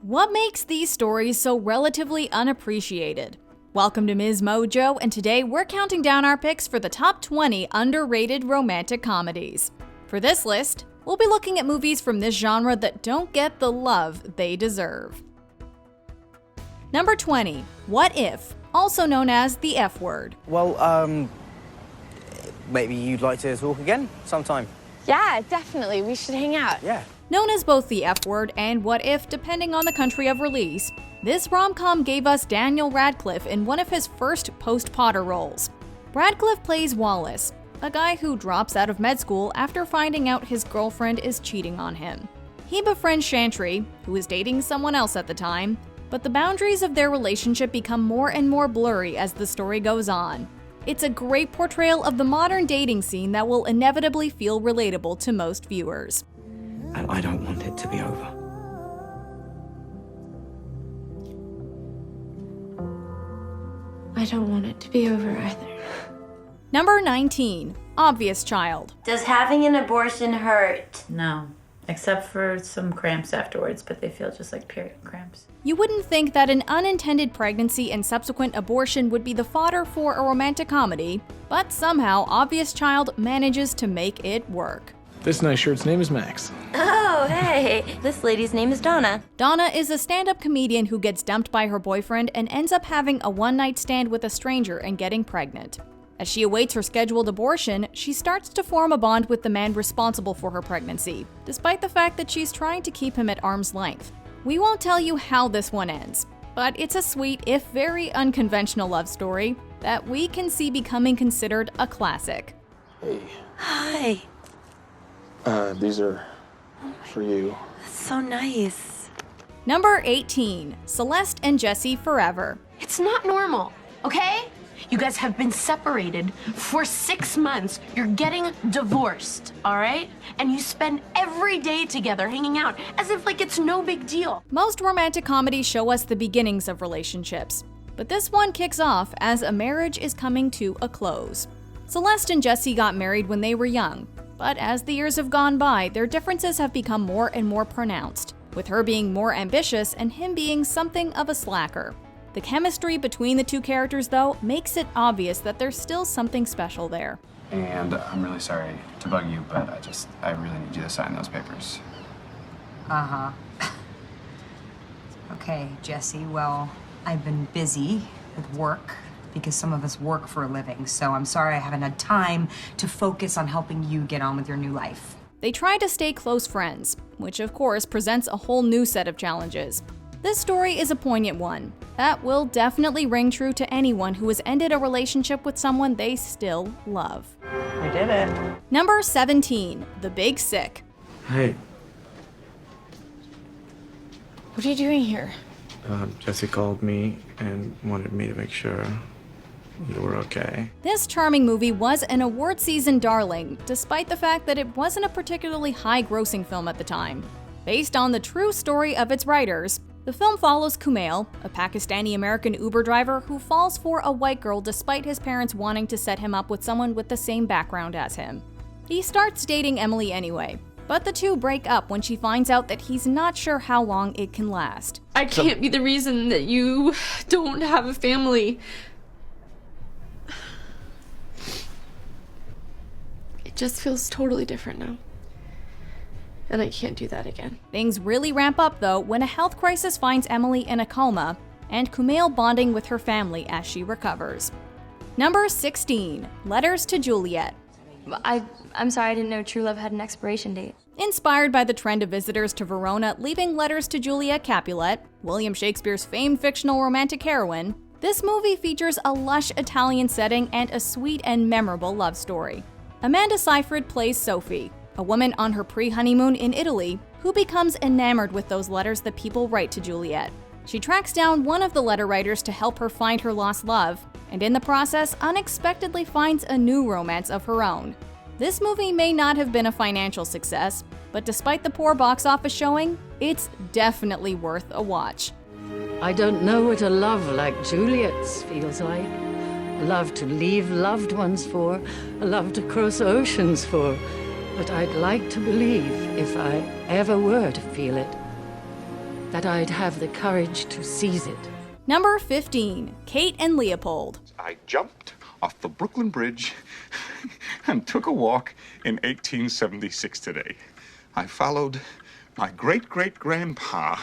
What makes these stories so relatively unappreciated? Welcome to MsMojo, and today we're counting down our picks for the top 20 underrated romantic comedies. For this list, we'll be looking at movies from this genre that don't get the love they deserve. Number 20, What If, also known as the F word. Well, maybe you'd like to talk again sometime? Yeah, definitely. We should hang out. Yeah. Known as both the F word and What If, depending on the country of release, this rom-com gave us Daniel Radcliffe in one of his first post-Potter roles. Radcliffe plays Wallace, a guy who drops out of med school after finding out his girlfriend is cheating on him. He befriends Chantry, who is dating someone else at the time, but the boundaries of their relationship become more and more blurry as the story goes on. It's a great portrayal of the modern dating scene that will inevitably feel relatable to most viewers. And I don't want it to be over. I don't want it to be over either. Number 19, Obvious Child. Does having an abortion hurt? No, except for some cramps afterwards, but they feel just like period cramps. You wouldn't think that an unintended pregnancy and subsequent abortion would be the fodder for a romantic comedy, but somehow Obvious Child manages to make it work. This nice shirt's name is Max. Oh, hey. This lady's name is Donna. Donna is a stand-up comedian who gets dumped by her boyfriend and ends up having a one-night stand with a stranger and getting pregnant. As she awaits her scheduled abortion, she starts to form a bond with the man responsible for her pregnancy, despite the fact that she's trying to keep him at arm's length. We won't tell you how this one ends, but it's a sweet, if very unconventional love story that we can see becoming considered a classic. Hey. Hi. These are for you. That's so nice. Number 18, Celeste and Jesse Forever. It's not normal, okay? You guys have been separated for 6 months. You're getting divorced, all right? And you spend every day together hanging out as if like it's no big deal. Most romantic comedies show us the beginnings of relationships, but this one kicks off as a marriage is coming to a close. Celeste and Jesse got married when they were young, but as the years have gone by, their differences have become more and more pronounced, with her being more ambitious and him being something of a slacker. The chemistry between the two characters, though, makes it obvious that there's still something special there. And I'm really sorry to bug you, but I really need you to sign those papers. Uh-huh. Okay, Jesse, well, I've been busy with work because some of us work for a living, so I'm sorry I haven't had time to focus on helping you get on with your new life. They try to stay close friends, which of course presents a whole new set of challenges. This story is a poignant one that will definitely ring true to anyone who has ended a relationship with someone they still love. We did it. Number 17, The Big Sick. Hey, What are you doing here? Jesse called me and wanted me to make sure you were okay. This charming movie was an award season darling, despite the fact that it wasn't a particularly high-grossing film at the time. Based on the true story of its writers, the film follows Kumail, a Pakistani-American Uber driver who falls for a white girl despite his parents wanting to set him up with someone with the same background as him. He starts dating Emily anyway, but the two break up when she finds out that he's not sure how long it can last. I can't be the reason that you don't have a family. It just feels totally different now. And I can't do that again. Things really ramp up, though, when a health crisis finds Emily in a coma, and Kumail bonding with her family as she recovers. Number 16, Letters to Juliet. I'm sorry, I didn't know true love had an expiration date. Inspired by the trend of visitors to Verona leaving letters to Juliet Capulet, William Shakespeare's famed fictional romantic heroine, this movie features a lush Italian setting and a sweet and memorable love story. Amanda Seyfried plays Sophie, a woman on her pre-honeymoon in Italy who becomes enamored with those letters that people write to Juliet. She tracks down one of the letter writers to help her find her lost love, and in the process unexpectedly finds a new romance of her own. This movie may not have been a financial success, but despite the poor box office showing, it's definitely worth a watch. I don't know what a love like Juliet's feels like. A love to leave loved ones for, a love to cross oceans for. But I'd like to believe, if I ever were to feel it, that I'd have the courage to seize it. Number 15, Kate and Leopold. I jumped off the Brooklyn Bridge and took a walk in 1876 today. I followed my great-great-grandpa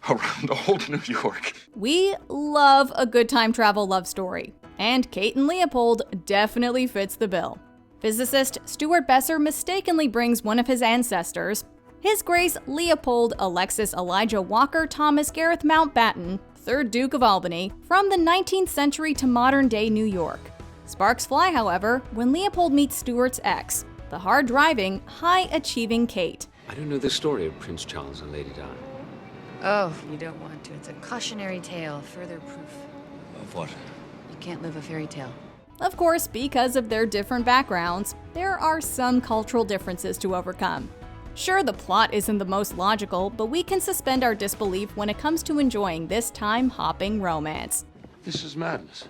around old New York. We love a good time travel love story, and Kate and Leopold definitely fits the bill. Physicist Stuart Besser mistakenly brings one of his ancestors, His Grace Leopold Alexis Elijah Walker Thomas Gareth Mountbatten, 3rd Duke of Albany, from the 19th century to modern-day New York. Sparks fly, however, when Leopold meets Stuart's ex, the hard-driving, high-achieving Kate. I don't know the story of Prince Charles and Lady Di. Oh, you don't want to. It's a cautionary tale, further proof. Of what? You can't live a fairy tale. Of course, because of their different backgrounds, there are some cultural differences to overcome. Sure, the plot isn't the most logical, but we can suspend our disbelief when it comes to enjoying this time-hopping romance. This is madness.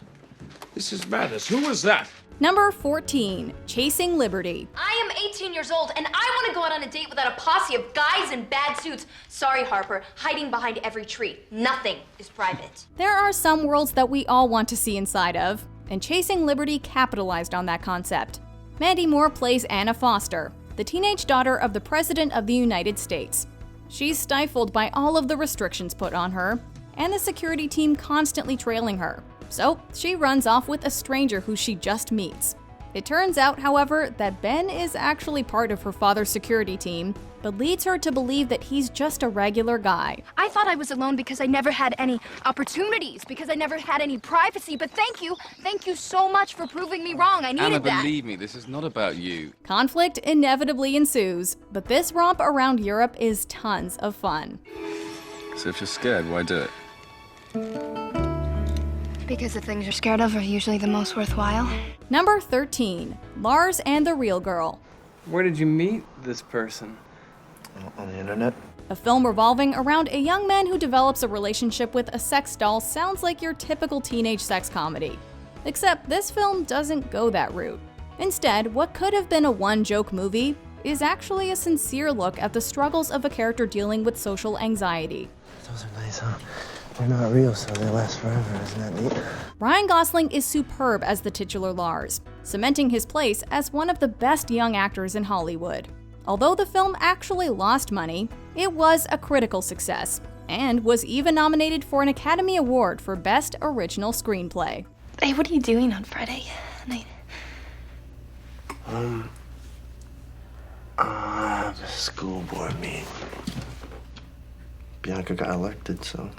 This is madness. Who was that? Number 14, Chasing Liberty. I am 18 years old, and I want to go out on a date without a posse of guys in bad suits. Sorry, Harper, hiding behind every tree. Nothing is private. There are some worlds that we all want to see inside of, and Chasing Liberty capitalized on that concept. Mandy Moore plays Anna Foster, the teenage daughter of the President of the United States. She's stifled by all of the restrictions put on her, and the security team constantly trailing her. So she runs off with a stranger who she just meets. It turns out, however, that Ben is actually part of her father's security team, but leads her to believe that he's just a regular guy. I thought I was alone because I never had any opportunities, because I never had any privacy, but thank you so much for proving me wrong. I needed that. Anna, believe me, this is not about you. Conflict inevitably ensues, but this romp around Europe is tons of fun. So if you're scared, why do it? Because the things you're scared of are usually the most worthwhile. Number 13, Lars and the Real Girl. Where did you meet this person? On the internet. A film revolving around a young man who develops a relationship with a sex doll sounds like your typical teenage sex comedy. Except this film doesn't go that route. Instead, what could have been a one-joke movie is actually a sincere look at the struggles of a character dealing with social anxiety. Those are nice, huh? They're not real, so they last forever. Isn't that neat? Ryan Gosling is superb as the titular Lars, cementing his place as one of the best young actors in Hollywood. Although the film actually lost money, it was a critical success, and was even nominated for an Academy Award for Best Original Screenplay. Hey, what are you doing on Friday night? I have a school board meeting. Bianca got elected, so...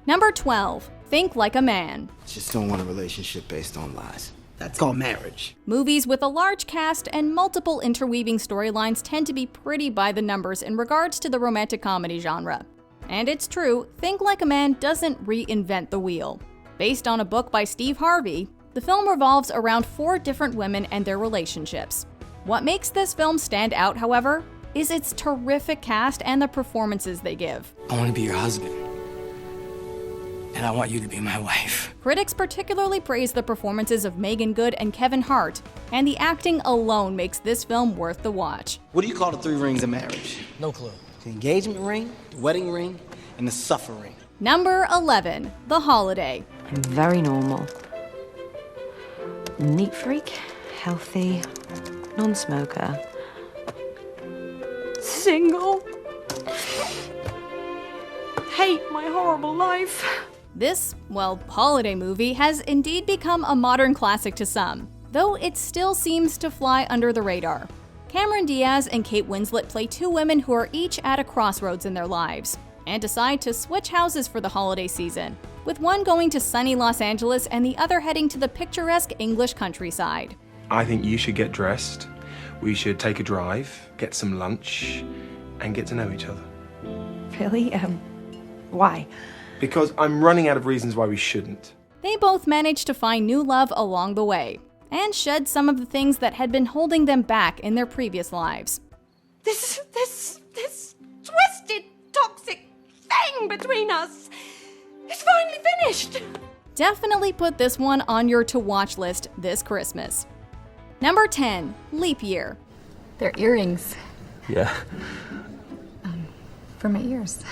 Number 12, Think Like a Man. Just don't want a relationship based on lies. That's called marriage. Movies with a large cast and multiple interweaving storylines tend to be pretty by the numbers in regards to the romantic comedy genre. And it's true, Think Like a Man doesn't reinvent the wheel. Based on a book by Steve Harvey, the film revolves around 4 different women and their relationships. What makes this film stand out, however, is its terrific cast and the performances they give. I want to be your husband. And I want you to be my wife. Critics particularly praise the performances of Megan Good and Kevin Hart, and the acting alone makes this film worth the watch. What do you call the 3 rings of marriage? No clue. The engagement ring, the wedding ring, and the suffer ring. Number 11, The Holiday. I'm very normal. Neat freak, healthy, non-smoker. Single. Hate my horrible life. This, holiday movie has indeed become a modern classic to some, though it still seems to fly under the radar. Cameron Diaz and Kate Winslet play 2 women who are each at a crossroads in their lives, and decide to switch houses for the holiday season, with one going to sunny Los Angeles and the other heading to the picturesque English countryside. I think you should get dressed, we should take a drive, get some lunch, and get to know each other. Really? Why? Because I'm running out of reasons why we shouldn't. They both managed to find new love along the way, and shed some of the things that had been holding them back in their previous lives. This twisted, toxic thing between us is finally finished. Definitely put this one on your to-watch list this Christmas. Number 10, Leap Year. They're earrings. Yeah. For my ears.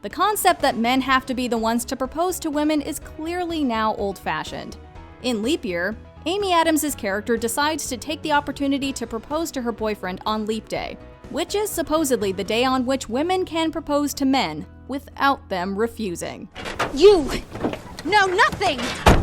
The concept that men have to be the ones to propose to women is clearly now old-fashioned. In Leap Year, Amy Adams' character decides to take the opportunity to propose to her boyfriend on Leap Day, which is supposedly the day on which women can propose to men without them refusing. You know nothing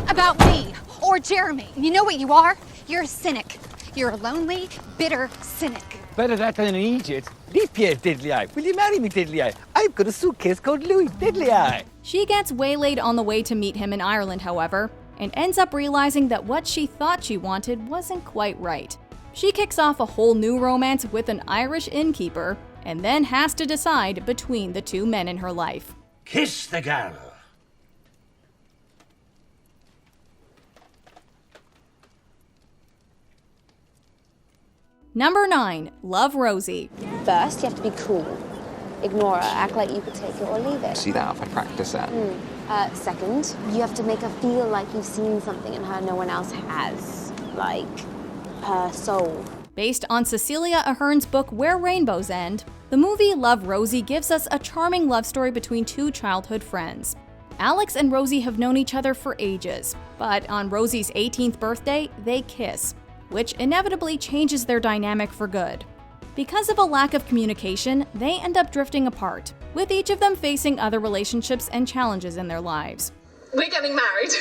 about me or Jeremy. You know what you are? You're a cynic. You're a lonely, bitter cynic. Better that than an idiot. Leap year, diddly eye. Will you marry me, diddly eye? I've got a suitcase called Louis, diddly eye. She gets waylaid on the way to meet him in Ireland, however, and ends up realizing that what she thought she wanted wasn't quite right. She kicks off a whole new romance with an Irish innkeeper, and then has to decide between the two men in her life. Kiss the girl. Number 9. Love, Rosie. First, you have to be cool. Ignore her, act like you could take it or leave it. See that if I practice that? Second, you have to make her feel like you've seen something in her no one else has. Like, her soul. Based on Cecilia Ahern's book Where Rainbows End, the movie Love, Rosie gives us a charming love story between two childhood friends. Alex and Rosie have known each other for ages, but on Rosie's 18th birthday, they kiss, which inevitably changes their dynamic for good. Because of a lack of communication, they end up drifting apart, with each of them facing other relationships and challenges in their lives. We're getting married.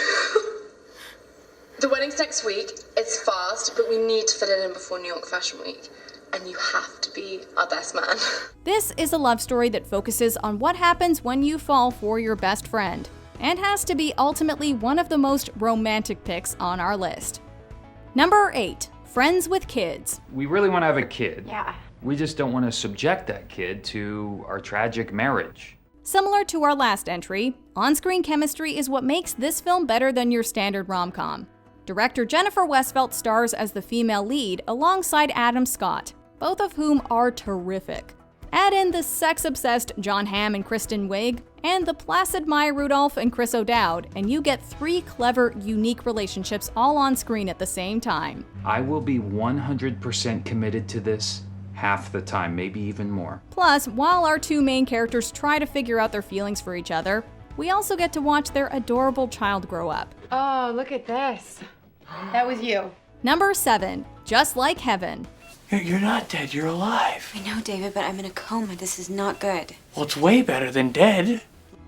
The wedding's next week. It's fast, but we need to fit it in before New York Fashion Week. And you have to be our best man. This is a love story that focuses on what happens when you fall for your best friend, and has to be ultimately one of the most romantic picks on our list. Number 8. Friends with Kids. We really want to have a kid. Yeah. We just don't want to subject that kid to our tragic marriage. Similar to our last entry, on-screen chemistry is what makes this film better than your standard rom-com. Director Jennifer Westfeldt stars as the female lead alongside Adam Scott, both of whom are terrific. Add in the sex-obsessed John Hamm and Kristen Wiig, and the placid Maya Rudolph and Chris O'Dowd, and you get 3 clever, unique relationships all on screen at the same time. I will be 100% committed to this half the time, maybe even more. Plus, while our two main characters try to figure out their feelings for each other, we also get to watch their adorable child grow up. Oh, look at this. That was you. Number 7. Just Like Heaven. You're not dead, you're alive. I know, David, but I'm in a coma. This is not good. Well, it's way better than dead.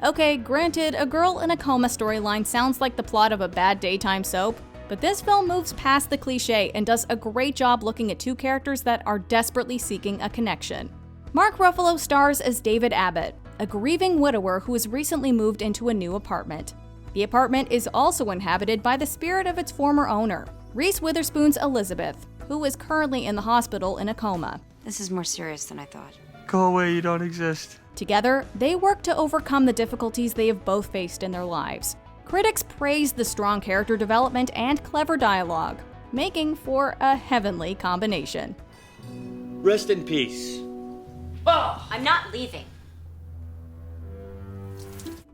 Okay, granted, a girl in a coma storyline sounds like the plot of a bad daytime soap, but this film moves past the cliche and does a great job looking at two characters that are desperately seeking a connection. Mark Ruffalo stars as David Abbott, a grieving widower who has recently moved into a new apartment. The apartment is also inhabited by the spirit of its former owner, Reese Witherspoon's Elizabeth, who is currently in the hospital in a coma. This is more serious than I thought. Go away, you don't exist. Together, they work to overcome the difficulties they have both faced in their lives. Critics praise the strong character development and clever dialogue, making for a heavenly combination. Rest in peace. Oh, I'm not leaving.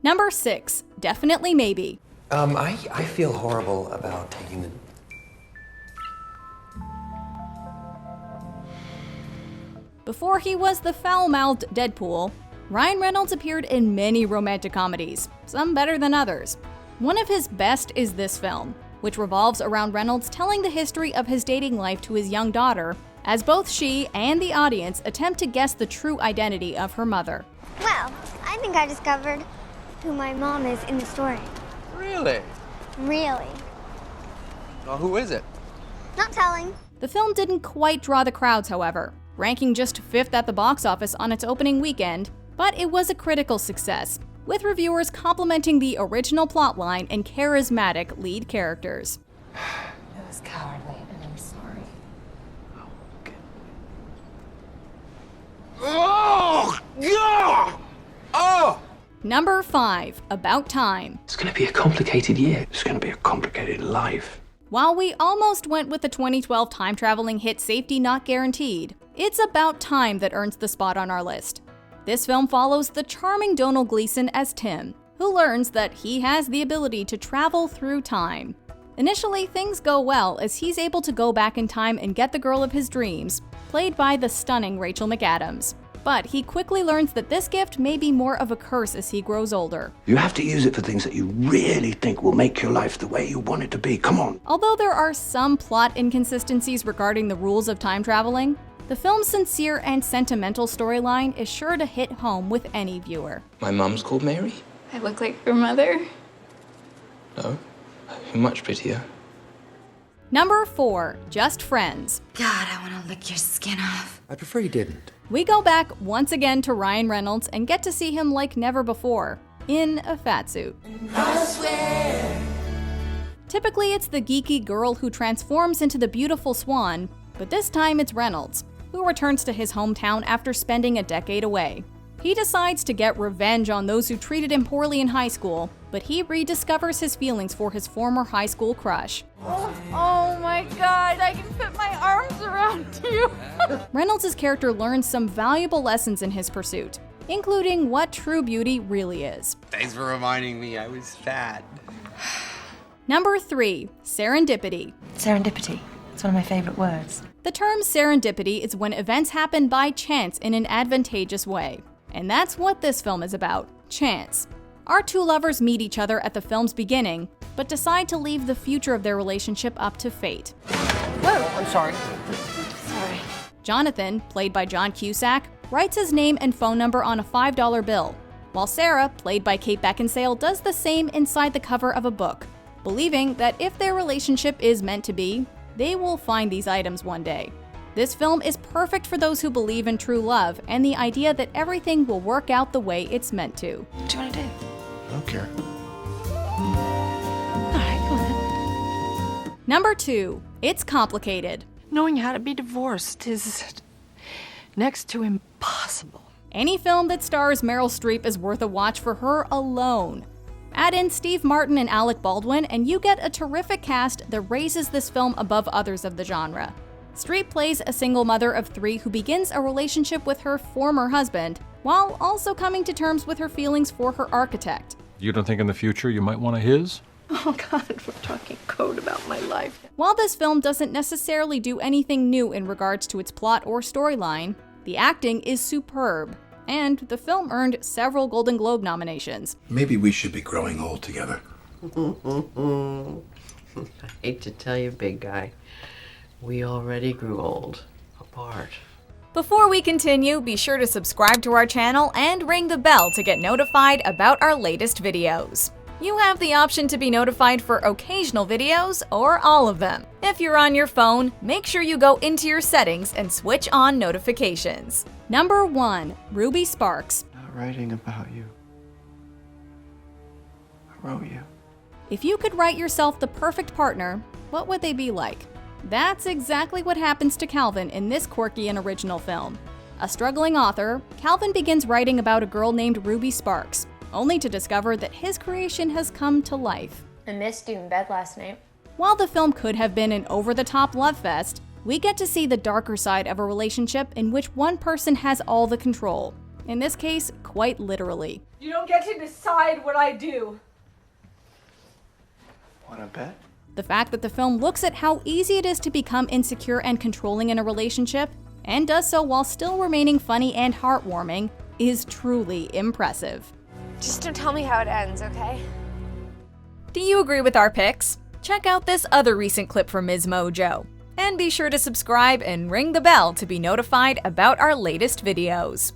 Number 6. Definitely Maybe. I feel horrible about taking the... Before he was the foul-mouthed Deadpool, Ryan Reynolds appeared in many romantic comedies, some better than others. One of his best is this film, which revolves around Reynolds telling the history of his dating life to his young daughter, as both she and the audience attempt to guess the true identity of her mother. Well, I think I discovered who my mom is in the story. Really? Really. Well, who is it? Not telling. The film didn't quite draw the crowds, however, ranking just 5th at the box office on its opening weekend, but it was a critical success, with reviewers complimenting the original plotline and charismatic lead characters. It was cowardly, and I'm sorry. Oh, God! Oh! Number 5. About Time. It's gonna be a complicated year. It's gonna be a complicated life. While we almost went with the 2012 time-traveling hit Safety Not Guaranteed, it's About Time that earns the spot on our list. This film follows the charming Domhnall Gleeson as Tim, who learns that he has the ability to travel through time. Initially, things go well as he's able to go back in time and get the girl of his dreams, played by the stunning Rachel McAdams. But he quickly learns that this gift may be more of a curse as he grows older. You have to use it for things that you really think will make your life the way you want it to be. Come on. Although there are some plot inconsistencies regarding the rules of time traveling, the film's sincere and sentimental storyline is sure to hit home with any viewer. My mum's called Mary? I look like your mother? No, you're much prettier. Number 4, Just Friends. God, I want to lick your skin off. I prefer you didn't. We go back once again to Ryan Reynolds and get to see him like never before, in a fat suit. I swear. Typically, it's the geeky girl who transforms into the beautiful swan, but this time it's Reynolds, who returns to his hometown after spending a decade away. He decides to get revenge on those who treated him poorly in high school, but he rediscovers his feelings for his former high school crush. Oh my God, I can put my arms around you. Reynolds' character learns some valuable lessons in his pursuit, including what true beauty really is. Thanks for reminding me I was fat. Number 3, Serendipity. Serendipity. It's one of my favorite words. The term serendipity is when events happen by chance in an advantageous way. And that's what this film is about, chance. Our two lovers meet each other at the film's beginning, but decide to leave the future of their relationship up to fate. Whoa, I'm sorry. Sorry. Jonathan, played by John Cusack, writes his name and phone number on a $5 bill, while Sarah, played by Kate Beckinsale, does the same inside the cover of a book, believing that if their relationship is meant to be, they will find these items one day. This film is perfect for those who believe in true love and the idea that everything will work out the way it's meant to. What do you want to do? I don't care. Alright, go on then. Number 2, It's Complicated. Knowing how to be divorced is next to impossible. Any film that stars Meryl Streep is worth a watch for her alone. Add in Steve Martin and Alec Baldwin, and you get a terrific cast that raises this film above others of the genre. Streep plays a single mother of 3 who begins a relationship with her former husband, while also coming to terms with her feelings for her architect. You don't think in the future you might want a his? Oh God, we're talking code about my life. While this film doesn't necessarily do anything new in regards to its plot or storyline, the acting is superb, and the film earned several Golden Globe nominations. Maybe we should be growing old together. I hate to tell you, big guy, we already grew old, apart. Before we continue, be sure to subscribe to our channel and ring the bell to get notified about our latest videos. You have the option to be notified for occasional videos or all of them. If you're on your phone, make sure you go into your settings and switch on notifications. Number 1, Ruby Sparks. Not writing about you. I wrote you. If you could write yourself the perfect partner, what would they be like? That's exactly what happens to Calvin in this quirky and original film. A struggling author, Calvin begins writing about a girl named Ruby Sparks, only to discover that his creation has come to life. I missed you in bed last night. While the film could have been an over-the-top love fest, we get to see the darker side of a relationship in which one person has all the control. In this case, quite literally. You don't get to decide what I do. Wanna bet? The fact that the film looks at how easy it is to become insecure and controlling in a relationship, and does so while still remaining funny and heartwarming, is truly impressive. Just don't tell me how it ends, okay? Do you agree with our picks? Check out this other recent clip from MsMojo. And be sure to subscribe and ring the bell to be notified about our latest videos.